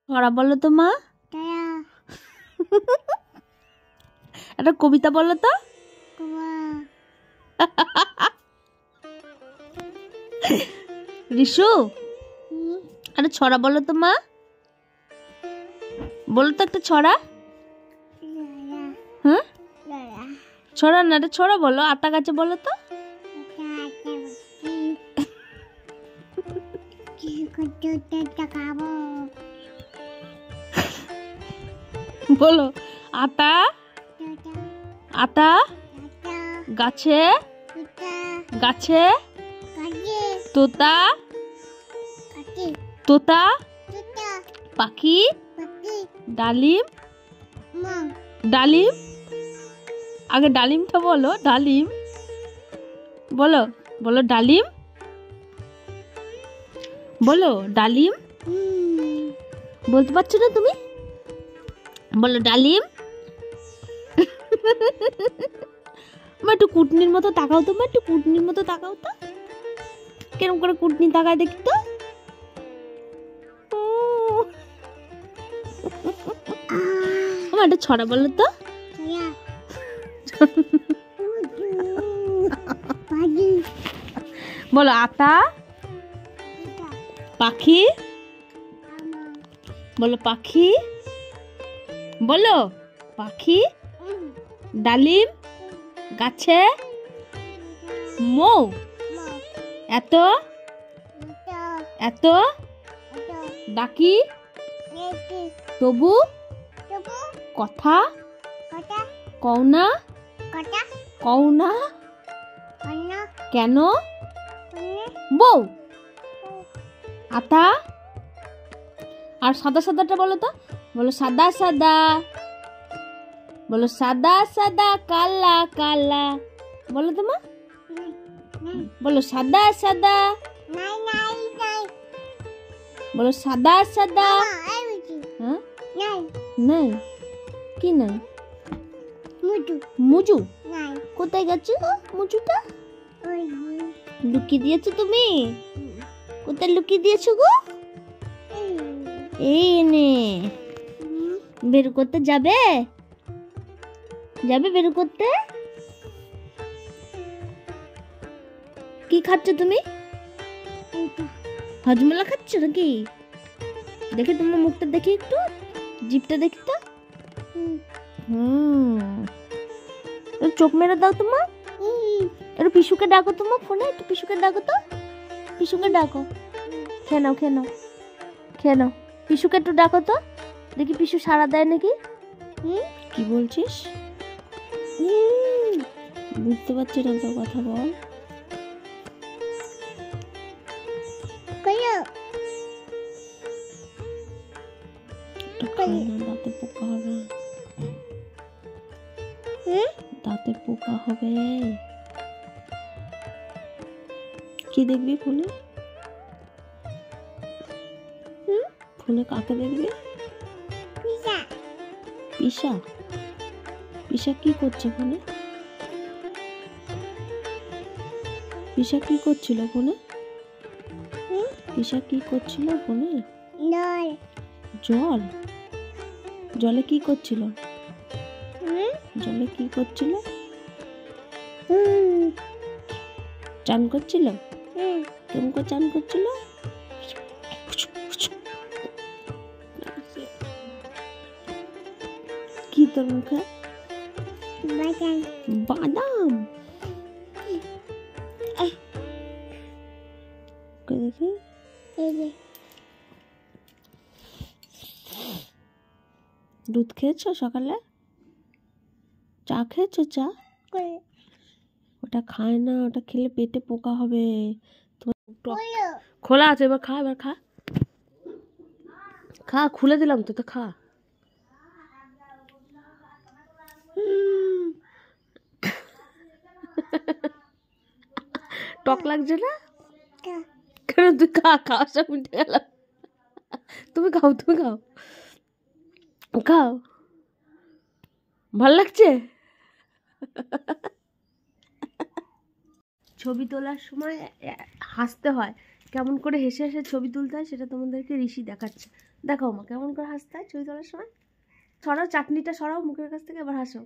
ছড়া বলো তো মা, একটা কবিতা বলো তো। রিশু, একটা ছড়া বলো তো মা, বলো তো একটা ছড়া। হ্যাঁ, ছড়া না, একটা ছড়া বলো। আতা গাছে বলো তো। বলো, আতা আতা গাছে গাছে তোতা তোতা পাখি ডালিম ডালিম। আগে ডালিমটা বলো, ডালিম বলো, বলো ডালিম, বলো ডালিম। বলতে পারছো না তুমি, বলো ডালিম। মা একটু কুটনির মতো তাকাও তো, মা একটু কুটনির মতো তাকাও তো। কেরম করে কুটনি তাকায় দেখি তো। আমার একটা ছড়া বলো তো। বলো, আতা পাখি, বলো পাখি, বলো পাখি ডালিম গাছে মৌ এত এত ডাকি তবু কথা কওনা কওনা কেন বউ। আতা আর সাদা সাদাটা বলো তো। বলো সাদা সাদা, বলো সাদা সাদা কালা কালা, বলো তো মা। বলো সাদা সাদা, বলো সাদা সাদা। হ্যাঁ নাই, কি নাই? মুজু কোথায় গেছে মুজুটা? লুকিয়ে দিয়েছো তুমি? কোথায় লুকিয়ে দিয়েছো গো? এই নে, বের করতে যাবে, যাবে বের করতে? কি খাচ্ছ তুমি? হজমলা খাচ্ছ নাকি? দেখে তোমার মুখটা দেখি, একটু জিভটা দেখি তো। চোখ মেরে দাও তোমার। একটু পিসুকে ডাকো তোমার ফোনে, একটু পিসুকে ডাকো তো। পিসুকে ডাকো, খেয়ে নাও খেয়ে নাও খেয়ে নাও। পিসুকে একটু ডাকো তো, দেখি পিসু সাড়া দেয় নাকি। কি বলছিস? বুঝতে পারছি না তো, কথা বল। দাঁতে পোকা হবে, দাঁতে পোকা হবে। কি দেখবি ফোনে? ফোনে কাকে দেখবি? পিসা। পিসা কি করছে ফোনে? পিসা কি করছিল ফোনে? পিসা কি করছিল ফোনে? জল, জলে কি করছিল? জলে কি করছিল? চান করছিল? কেমন করে চান করছিল? কি তোর মুখে? বাদাম। দেখি দুধ খেয়েছো সকালে? চা খেয়েছো? চা ওটা খায় না, ওটা খেলে পেটে পোকা হবে। খোলা আছে, এবার খা, এবার খা, খা, খুলে দিলাম তো, তো খা। টক লাগছে না? কেন? তুই খা, খাওয়ার সব মিটে গেল। তুমি খাও, তুমি খাও, খাও, ভাল লাগছে। ছবি তোলার সময় হাসতে হয়, কেমন করে হেসে হেসে ছবি তুলতে হয় সেটা তোমাদেরকে ঋষি দেখাচ্ছে। দেখো মা কেমন করে হাসতে হয় ছবি তোলার সময়। সরাও চাটনিটা, সরাও মুখের কাছ থেকে, এবার হাসো।